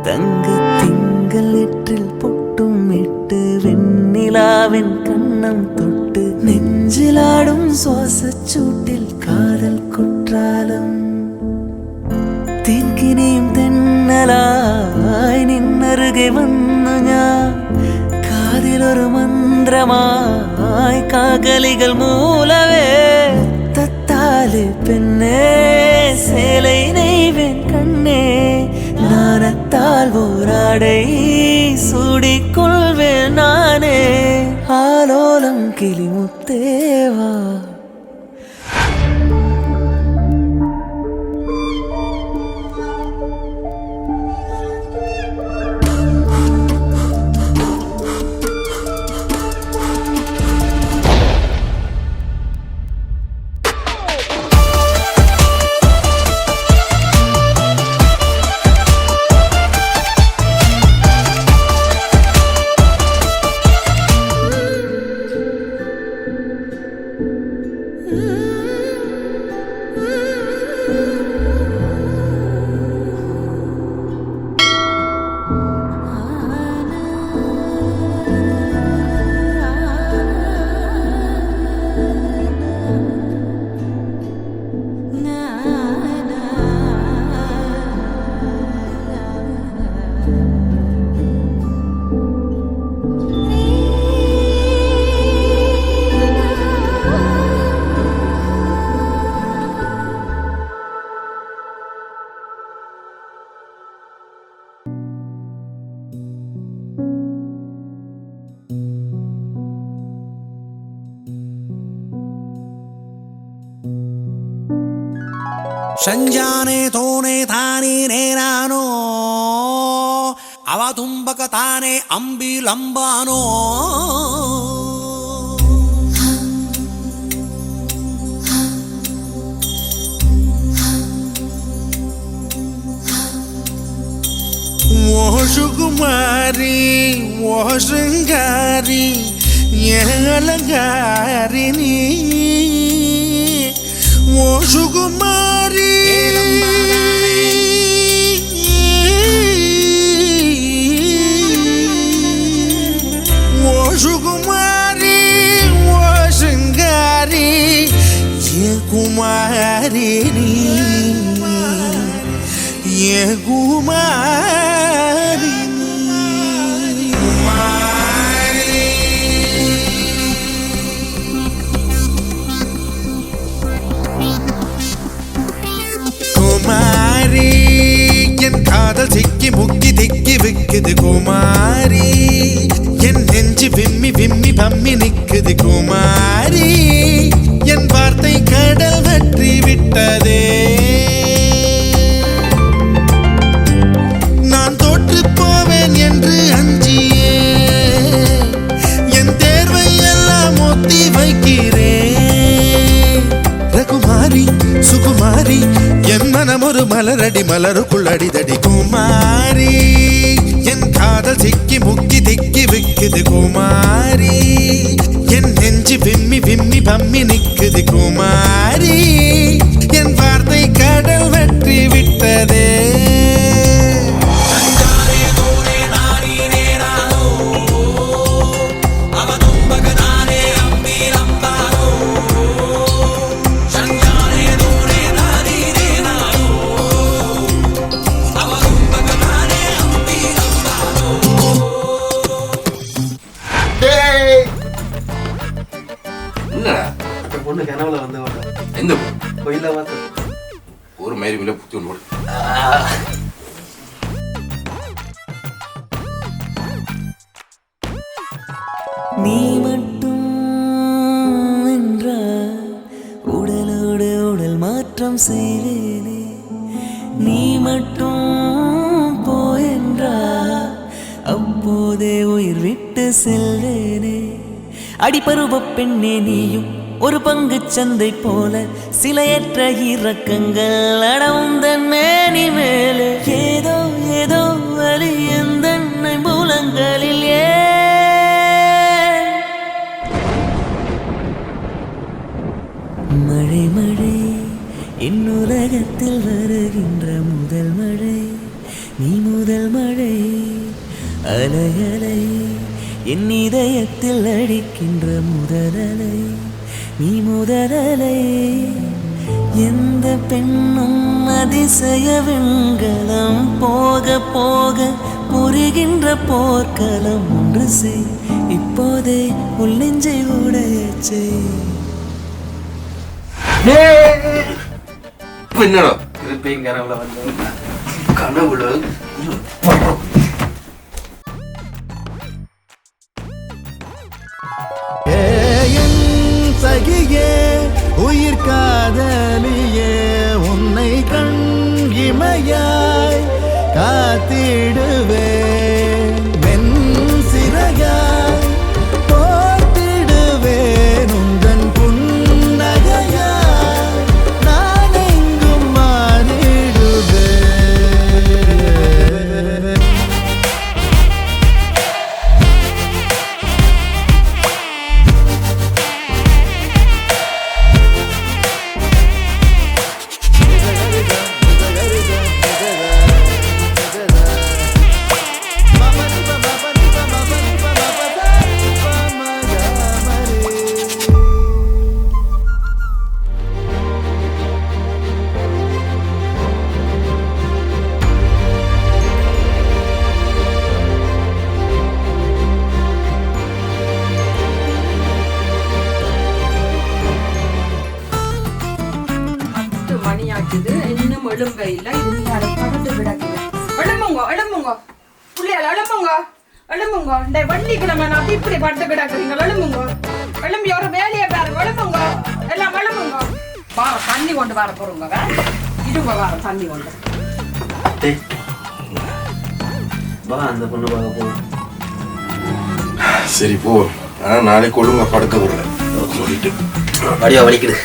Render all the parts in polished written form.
தங்க திங்கள் எற்றில் பொட்டும் இட்டு வெண்ணிலாவின் கண்ணம் தொட்டு நெஞ்சிலாடும் சுவாசச் சூட்டில் காதல் குற்றாலம் தேன்கினியும் தென்னலாய் நின்னருகே வந்து ஞான் காதிலொரு மந்திரமாய் காகலிகள் மூலவே தத்தாலே பெண்ணே சேலை நெய்வேன் கண்ணே நாணத்தால் ஓராடை சூடிக்கொள்வேன் நானே ஆலோலம் கிளிமுத்தேவா ಸಂಜಾನೆ ತೋನೆ ತಾನೇ ನೇನಾನೋ ಅವ ತುಂಬಕ ತಾನೇ ಅಂಬಿಲಂಬಾನೋ ಓ ಸುಕುಮಾರಿ ಓ ಶೃಂಗಾರಿ ಅಲಂಗಾರಿಣಿ ಓ ಸುಕುಮಾರಿ ಓ ಸುಕುಮಾರಿ ಓ ಶೃಂಗಾರಿ ಕುಮಾರಿಣಿ ಕುಮಾರಿ குமாரி என் காதல் சிக்கி முக்கி திக்கி விக்குது குமாரி என் நெஞ்சு விம்மி விம்மி பம்மி நிக்குது குமாரி என் வார்த்தை கடல் வற்றி விட்டதே நான் தோற்று போவேன் என்று அஞ்சியே என் தேர்வை எல்லாம் ஒத்தி வைக்கிறேன் ரகுமாரி சுகுமாரி என் மனம் ஒரு மலரடி மலருக்குள் அடிதடி குமாரி என் காதல் சிக்கி முக்கி திக்கி விக்குது குமாரி என் நெஞ்சு விம்மி விம்மி பம்மி நிக்குது குமாரி என் வார்த்தை கடல் வெற்றி விட்டதே பொண்ணு கனவுல வந்து எந்த கோயில பார்த்து ஒரு மாதிரி மேல புத்தி ஒன்று போடு. நீ மட்டும் என்றால் உடலோடு உடல் மாற்றம் செய்வேனே நீ மட்டும் போயென்றால் அப்போதே உயிர் விட்டு செல்வேனே அடிபருவ பெண்ணே நீயும் ஒரு பங்கு சந்தை போல சிலையற்ற இறக்கங்கள் அடவுந்தன் மேனி மேலே ஏதோ ஏதோ வலி எந்தன்னை மூலங்களில் மழை மழை என்னுலகத்தில் வருகின்ற முதல் மழை நீ முதல் மழை மழை அலை அலை என் இதயத்தில் அடிக்கின்ற முதலலை நீ முதலலை எந்த பெண்ணும் அதிசய வெண்கலம் போக போக புரிகின்ற போர்க்களம் ஒன்று செய் இப்போதே உள்ளெஞ்சை உடையச்சே என்னடா திருப்பியும் கனவுல வந்து கனவுல சகியே உயிர் காதலியே உன்னை கண் இமையாய் காத்திடுவேன் வெண் சிறையாய் போத்திடுவேன் உந்தன் புன்னகையாய் நான் எங்கும் மாறிடுவேன். மணியாக்குது இன்னும் எழும்ப இல்லை படுத்து கிடக்குது எழும்புங்க எழும்புங்க புள்ளையால் எழும்புங்க எழும்புங்க இந்த வெள்ளிக்கிழமை நான் இப்படி படுத்து கிடக்குறீங்க எழும்புங்க எழும்பி ஒரு வேலையை பாருங்க எழும்புங்க எல்லாம் எழும்புங்க வார தண்ணி கொண்டு வர போறோங்க இருங்க வார தண்ணி கொண்டு வா அந்த பொண்ணு பார்க்க போ. சரி போ ஆனா நாளைக்கு ஒழுங்கா படுக்க விடல சொல்லிட்டு வடிவா வலிக்குது.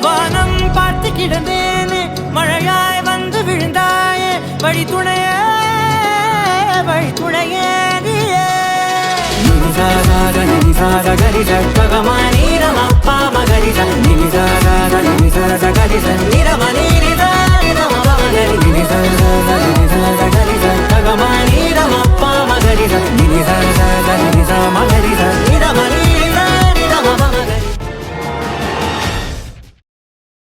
வானம் பார்த்து கிடந்தேனே மழையாய் வந்து விழுந்தாயே வழி துணையே நீயே நிசாத நிசாத கரிச பகமானீரம் அப்பா மகரிச நிசாத நிசாத கரிச நிரமணி நிசா